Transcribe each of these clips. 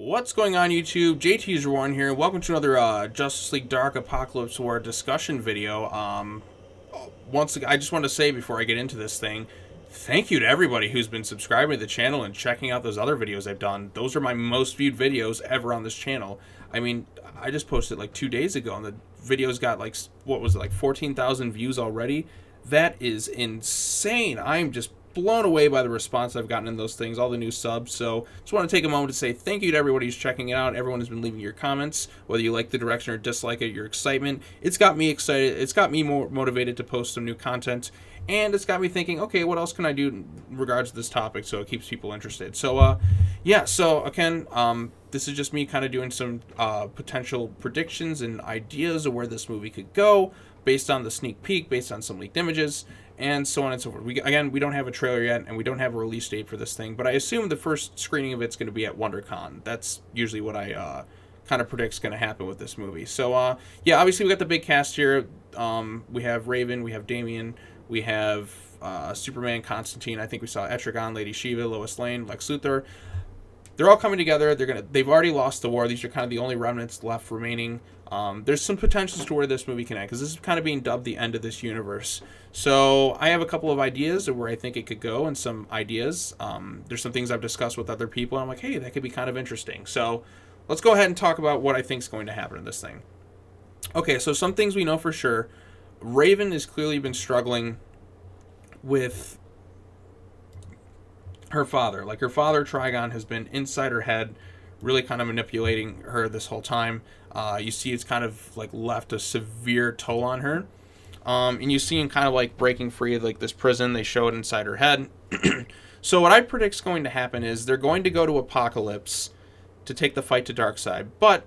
What's going on, YouTube? JT's1 here. Welcome to another Justice League Dark Apokolips War discussion video. Once again, I just want to say before I get into this thing, thank you to everybody who's been subscribing to the channel and checking out those other videos I've done. Those are my most viewed videos ever on this channel. I mean, I just posted like 2 days ago, and the videos got like, what was it, like 14,000 views already? That is insane. I'm just blown away by the response I've gotten in those things, all the new subs. So just want to take a moment to say thank you to everybody who's checking it out, everyone who's been leaving your comments, whether you like the direction or dislike it, your excitement. It's got me excited, it's got me more motivated to post some new content, and it's got me thinking, okay, what else can I do in regards to this topic so it keeps people interested. So yeah, so again, this is just me kind of doing some potential predictions and ideas of where this movie could go based on the sneak peek, based on some leaked images, and so on and so forth. We don't have a trailer yet, and we don't have a release date for this thing, but I assume the first screening of it's going to be at WonderCon. That's usually what I kind of predict is going to happen with this movie. So, yeah, obviously we got the big cast here. We have Raven, we have Damian, we have Superman, Constantine. I think we saw Etrigan, Lady Shiva, Lois Lane, Lex Luthor. They're all coming together. They've already lost the war. These are kind of the only remnants left remaining. There's some potentials to where this movie can end, because this is kind of being dubbed the end of this universe. So I have a couple of ideas of where I think it could go, and some ideas. There's some things I've discussed with other people, and I'm like, hey, that could be kind of interesting. So let's go ahead and talk about what I think is going to happen in this thing. Okay, so some things we know for sure. Raven has clearly been struggling with her father. Like, her father, Trigon, has been inside her head, really kind of manipulating her this whole time. You see it's kind of like left a severe toll on her. And you see him kind of like breaking free of like this prison. They show it inside her head. So what I predict is going to happen is they're going to go to Apokolips to take the fight to Darkseid. But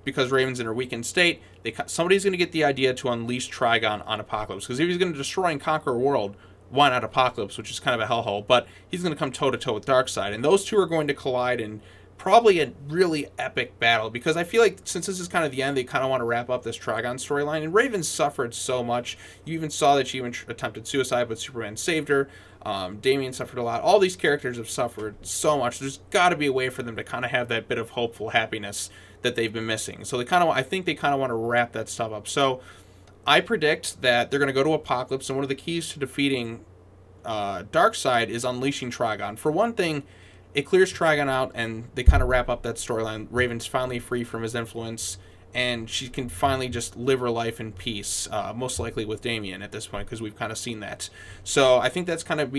because Raven's in her weakened state, somebody's going to get the idea to unleash Trigon on Apokolips. Because if he's going to destroy and conquer a world, why not Apokolips, which is kind of a hellhole? But he's going to come toe-to-toe with Darkseid. And those two are going to collide in probably a really epic battle, because I feel like since this is kind of the end, they kind of want to wrap up this Trigon storyline. And Raven suffered so much. You even saw that she even attempted suicide, but Superman saved her. Damian suffered a lot. All these characters have suffered so much. There's got to be a way for them to kind of have that bit of hopeful happiness that they've been missing. So I think they kind of want to wrap that stuff up. So I predict that they're going to go to Apokolips, and one of the keys to defeating Darkseid is unleashing Trigon. For one thing, it clears Trigon out, and they kind of wrap up that storyline. Raven's finally free from his influence, and she can finally just live her life in peace, most likely with Damian at this point, because we've kind of seen that. So I think that's kind of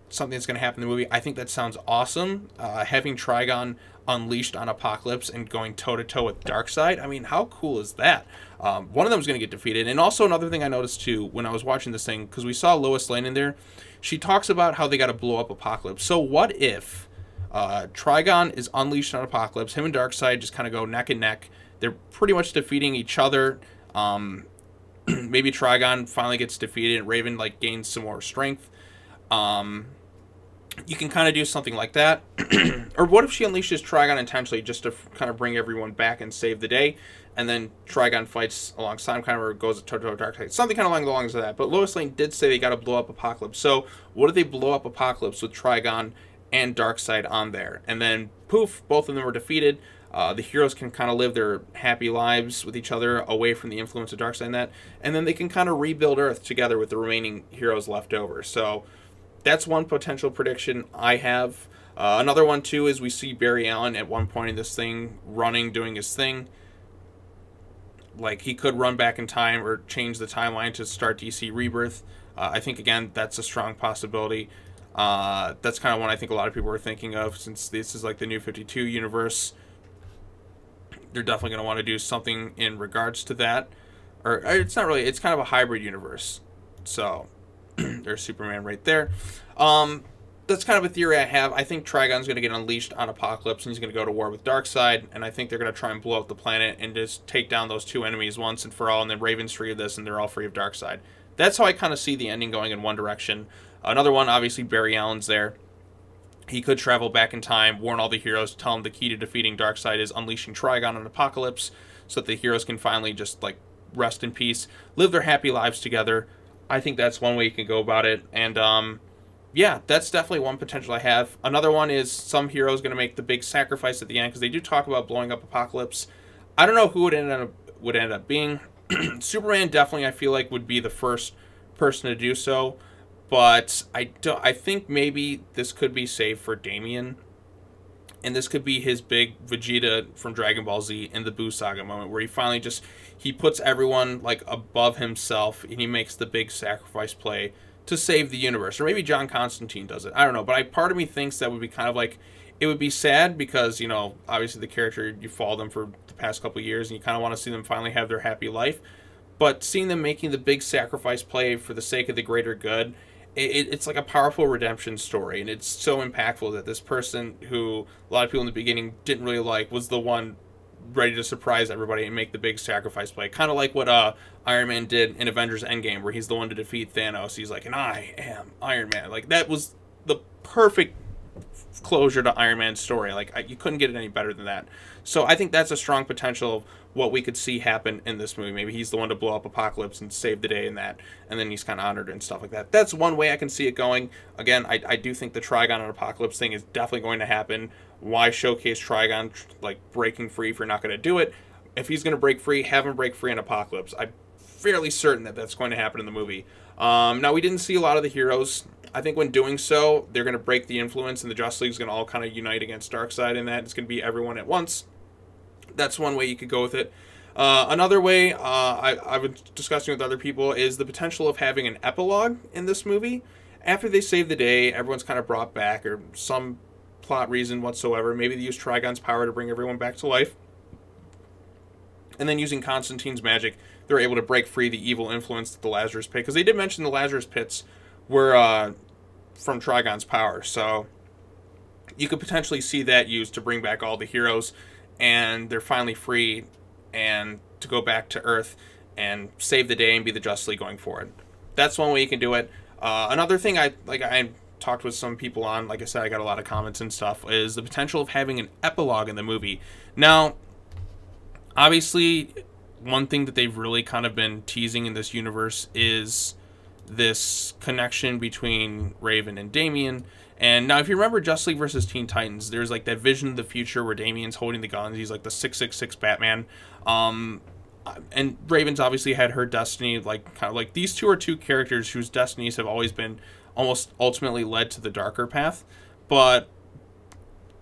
something that's going to happen in the movie. I think that sounds awesome, having Trigon unleashed on Apokolips and going toe-to-toe with Darkseid. I mean, how cool is that? One of them is going to get defeated. And also another thing I noticed, too, when I was watching this thing, because we saw Lois Lane in there, she talks about how they got to blow up Apokolips. So what if Trigon is unleashed on Apokolips, him and Darkseid just kind of go neck and neck. They're pretty much defeating each other. Maybe Trigon finally gets defeated and Raven like gains some more strength. You can kind of do something like that. Or what if she unleashes Trigon intentionally just to kind of bring everyone back and save the day, and then Trigon fights alongside him, kind of, or goes toe-to-toe with Darkseid. Something kind of along the lines of that. But Lois Lane did say they got to blow up Apokolips. So what if they blow up Apokolips with Trigon and Darkseid on there? And then, poof, both of them are defeated. The heroes can kind of live their happy lives with each other, away from the influence of Darkseid and that. And then they can kind of rebuild Earth together with the remaining heroes left over. So that's one potential prediction I have. Another one, too, is we see Barry Allen at one point in this thing running, doing his thing. Like, he could run back in time or change the timeline to start DC Rebirth. I think, again, that's a strong possibility. That's kind of one I think a lot of people are thinking of, since this is like the New 52 universe. They're definitely going to want to do something in regards to that. Or it's not really, it's kind of a hybrid universe. So there's Superman right there. That's kind of a theory I have. I think Trigon's going to get unleashed on Apokolips, and he's going to go to war with Darkseid, and I think they're going to try and blow up the planet and just take down those two enemies once and for all, and then Raven's free of this, and they're all free of Darkseid. That's how I kind of see the ending going in one direction. Another one, obviously, Barry Allen's there. He could travel back in time, warn all the heroes, tell them the key to defeating Darkseid is unleashing Trigon on Apokolips, so that the heroes can finally just, like, rest in peace, live their happy lives together. I think that's one way you can go about it. And Yeah, that's definitely one potential I have. Another one is some hero's going to make the big sacrifice at the end because they do talk about blowing up Apokolips. I don't know who would end up being. Superman definitely I feel like would be the first person to do so, but I think maybe this could be saved for Damian, and this could be his big Vegeta from Dragon Ball Z in the Buu Saga moment where he finally just he puts everyone like above himself and he makes the big sacrifice play to save the universe. Or maybe John Constantine does it. I don't know, but part of me thinks that would be kind of like it would be sad because, you know, obviously the character you follow them for the past couple of years and you kind of want to see them finally have their happy life. But seeing them making the big sacrifice play for the sake of the greater good, it's like a powerful redemption story, and it's so impactful that this person who a lot of people in the beginning didn't really like was the one ready to surprise everybody and make the big sacrifice play. Kind of like what Iron Man did in Avengers Endgame, where he's the one to defeat Thanos. He's like, and I am Iron Man. Like, that was the perfect closure to Iron Man's story. Like, you couldn't get it any better than that. So I think that's a strong potential of what we could see happen in this movie. Maybe he's the one to blow up Apokolips and save the day in that, and then he's kind of honored and stuff like that. That's one way I can see it going. Again, I do think the Trigon and Apokolips thing is definitely going to happen. Why showcase Trigon, like, breaking free if you're not going to do it? If he's going to break free, have him break free in Apokolips. I'm fairly certain that that's going to happen in the movie. Now, we didn't see a lot of the heroes. I think when doing so, they're going to break the influence, and the Justice League is going to all kind of unite against Darkseid, and that it's going to be everyone at once. That's one way you could go with it. Another way I was discussing with other people is the potential of having an epilogue in this movie. After they save the day, everyone's kind of brought back, or some plot reason whatsoever. Maybe they use Trigon's power to bring everyone back to life. And then using Constantine's magic, they're able to break free the evil influence of the Lazarus Pit. Because they did mention the Lazarus Pits were from Trigon's power. So you could potentially see that used to bring back all the heroes, and they're finally free and to go back to Earth and save the day and be the Justice League going forward. That's one way you can do it. Another thing I talked with some people on, like I said, I got a lot of comments and stuff, is the potential of having an epilogue in the movie. Now, obviously, one thing that they've really kind of been teasing in this universe is this connection between Raven and Damian. And now, if you remember Justice League versus Teen Titans, there's like that vision of the future where Damian's holding the guns. He's like the 666 Batman. And Raven's obviously had her destiny. Like, kind of like these two are two characters whose destinies have always been almost ultimately led to the darker path. But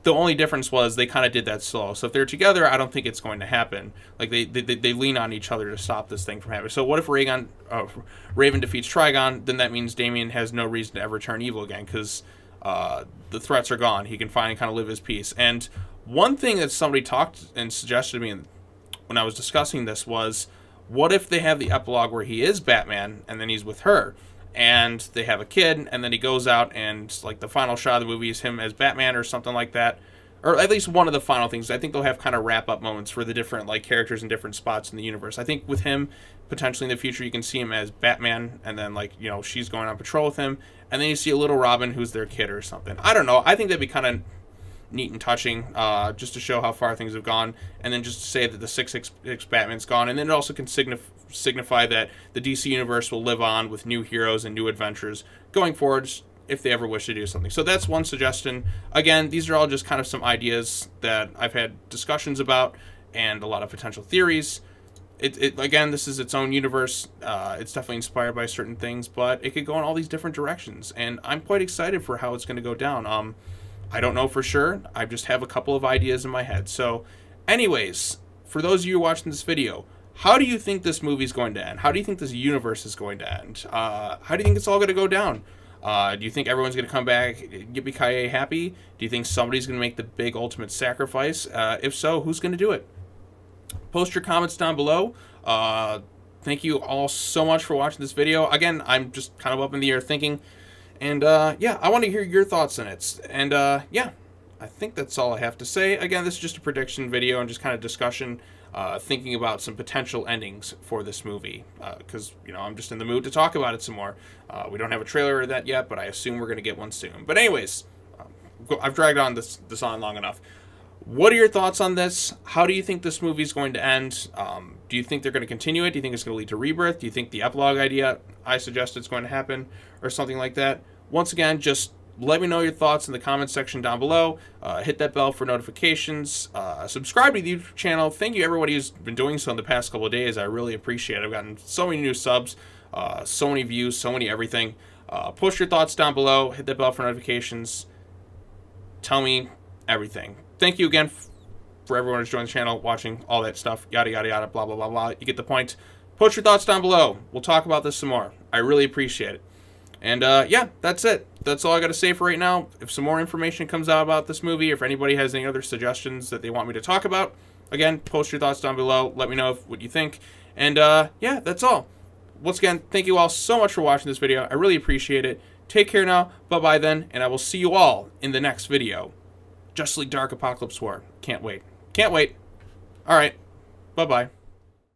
the only difference was they kind of did that slow. So if they're together, I don't think it's going to happen. Like, they lean on each other to stop this thing from happening. So what if Raven defeats Trigon? Then that means Damian has no reason to ever turn evil again, because the threats are gone. He can finally kind of live his peace. And one thing that somebody talked and suggested to me when I was discussing this was, what if they have the epilogue where he is Batman and then he's with her, and they have a kid, and then he goes out and, like, the final shot of the movie is him as Batman or something like that, or at least one of the final things. I think they'll have kind of wrap-up moments for the different, like, characters in different spots in the universe. I think with him, potentially in the future, you can see him as Batman, and then, like, you know, she's going on patrol with him, and then you see a little Robin who's their kid or something. I don't know. I think that'd be kind of neat and touching, just to show how far things have gone, and then just to say that the 666 Batman's gone, and then it also can signify that the DC universe will live on with new heroes and new adventures going forward if they ever wish to do something. So that's one suggestion. Again, these are all just kind of some ideas that I've had discussions about and a lot of potential theories. Again, this is its own universe. It's definitely inspired by certain things, but it could go in all these different directions, and I'm quite excited for how it's going to go down. I don't know for sure. I just have a couple of ideas in my head. So anyways, for those of you watching this video, how do you think this movie is going to end? How do you think this universe is going to end? How do you think it's all going to go down? Do you think everyone's going to come back yippee-ki-yay happy? Do you think somebody's going to make the big ultimate sacrifice? If so, who's going to do it? Post your comments down below. Thank you all so much for watching this video. Again, I'm just kind of up in the air thinking. And, yeah, I want to hear your thoughts on it. And, yeah, I think that's all I have to say. Again, this is just a prediction video and just kind of discussion, thinking about some potential endings for this movie. Because, you know, I'm just in the mood to talk about it some more. We don't have a trailer of that yet, but I assume we're going to get one soon. But anyways, I've dragged on this on long enough. What are your thoughts on this? How do you think this movie is going to end? Do you think they're going to continue it? Do you think it's going to lead to rebirth? Do you think the epilogue idea I suggested is going to happen or something like that? once again, just let me know your thoughts in the comments section down below. Hit that bell for notifications. Subscribe to the YouTube channel. Thank you everybody who's been doing so in the past couple of days. I really appreciate it. I've gotten so many new subs, so many views, so many everything. Post your thoughts down below. Hit that bell for notifications. Tell me everything. Thank you again for everyone who's joined the channel, watching, all that stuff. Yada, yada, yada, blah, blah, blah, blah. You get the point. Post your thoughts down below. We'll talk about this some more. I really appreciate it. And yeah, that's it. That's all I got to say for right now. If some more information comes out about this movie, or if anybody has any other suggestions that they want me to talk about, again, post your thoughts down below. Let me know what you think. And yeah, that's all. Once again, thank you all so much for watching this video. I really appreciate it. Take care now. Bye-bye then. And I will see you all in the next video. Justice League Dark Apokolips War. Can't wait. Can't wait. All right. Bye-bye.